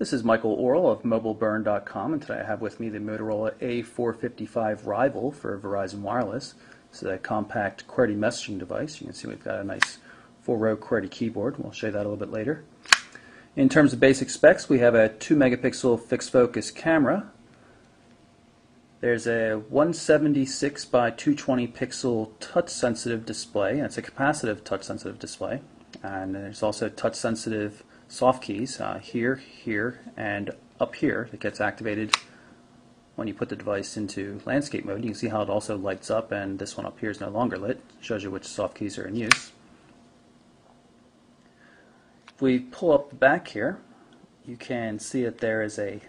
This is Michael Orrell of MobileBurn.com, and today I have with me the Motorola A455 Rival for Verizon Wireless. This is a compact QWERTY messaging device. You can see we've got a nice 4-row QWERTY keyboard. We'll show you that a little bit later. In terms of basic specs, we have a 2-megapixel fixed focus camera. There's a 176 by 220 pixel touch-sensitive display. It's a capacitive touch-sensitive display. And there's also touch-sensitive soft keys here, here, and up here that gets activated when you put the device into landscape mode. You can see how it also lights up, and this one up here is no longer lit. It shows you which soft keys are in use. If we pull up the back here, you can see that there is a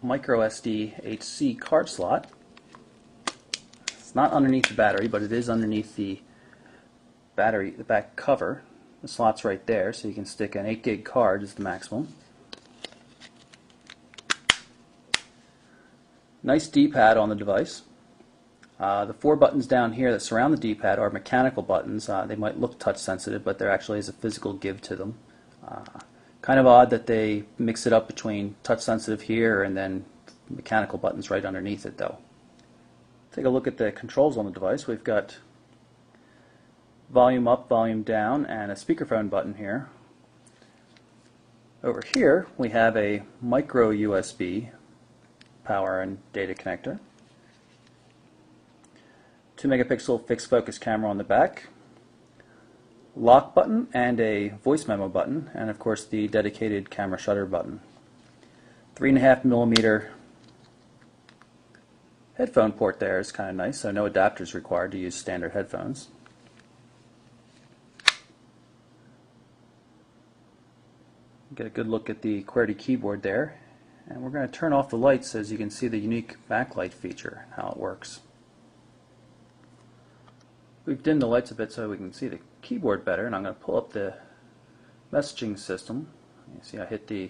micro SD HC card slot. It's not underneath the battery, but it is underneath the battery, the back cover. The slot's right there, so you can stick an 8 gig card is the maximum. Nice D-pad on the device. The 4 buttons down here that surround the D-pad are mechanical buttons. They might look touch sensitive, but there actually is a physical give to them. Kind of odd that they mix it up between touch sensitive here and then mechanical buttons right underneath it though. Take a look at the controls on the device. We've got volume up, volume down, and a speakerphone button here. Over here we have a micro USB power and data connector, 2-megapixel fixed focus camera on the back, lock button and a voice memo button, and of course the dedicated camera shutter button. 3.5mm headphone port there is kind of nice, so no adapters required to use standard headphones. Get a good look at the QWERTY keyboard there, and we're going to turn off the lights so as you can see the unique backlight feature, how it works. We've dimmed the lights a bit so we can see the keyboard better, and I'm going to pull up the messaging system. You see I hit the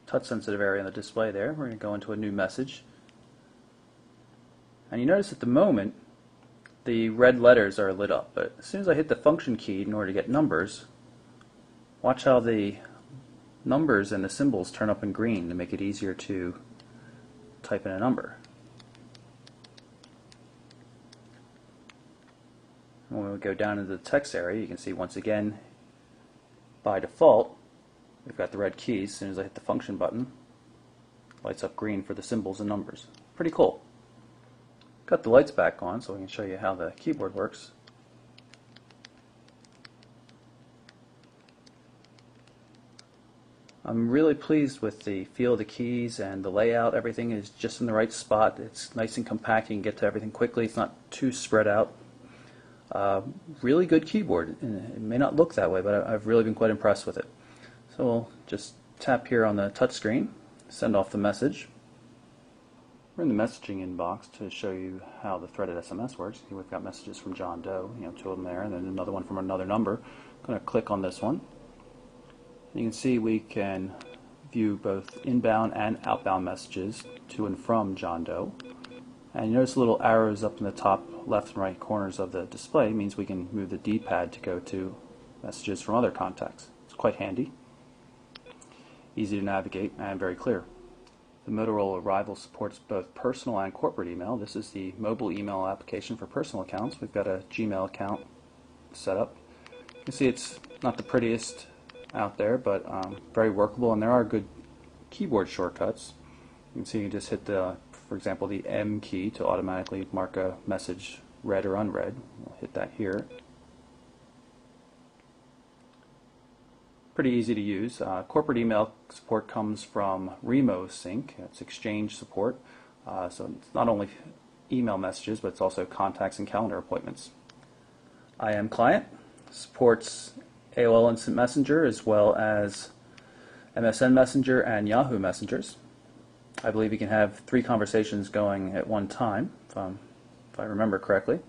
touch sensitive area on the display there. We're going to go into a new message, and you notice at the moment the red letters are lit up, but as soon as I hit the function key in order to get numbers, watch how the numbers and the symbols turn up in green to make it easier to type in a number. When we go down into the text area, you can see once again by default we've got the red keys. As soon as I hit the function button, lights up green for the symbols and numbers. Pretty cool. Got the lights back on so we can show you how the keyboard works. I'm really pleased with the feel of the keys and the layout. Everything is just in the right spot. It's nice and compact. You can get to everything quickly. It's not too spread out. Really good keyboard. It may not look that way, but I've really been quite impressed with it. So we'll just tap here on the touch screen, send off the message. We're in the messaging inbox to show you how the threaded SMS works. Here we've got messages from John Doe, 2 of them there, and then another one from another number. I'm going to click on this one. You can see we can view both inbound and outbound messages to and from John Doe. And you notice little arrows up in the top left and right corners of the display means we can move the D-pad to go to messages from other contacts. It's quite handy, easy to navigate, and very clear. The Motorola Rival supports both personal and corporate email. This is the mobile email application for personal accounts. We've got a Gmail account set up. You can see it's not the prettiest out there, but very workable, and there are good keyboard shortcuts. You can see you just hit the, for example, the M key to automatically mark a message read or unread. We'll hit that here. Pretty easy to use. Corporate email support comes from RemoSync. It's Exchange support, so it's not only email messages, but it's also contacts and calendar appointments. IM Client supports AOL Instant Messenger as well as MSN Messenger and Yahoo Messengers. I believe you can have 3 conversations going at one time, if I remember correctly.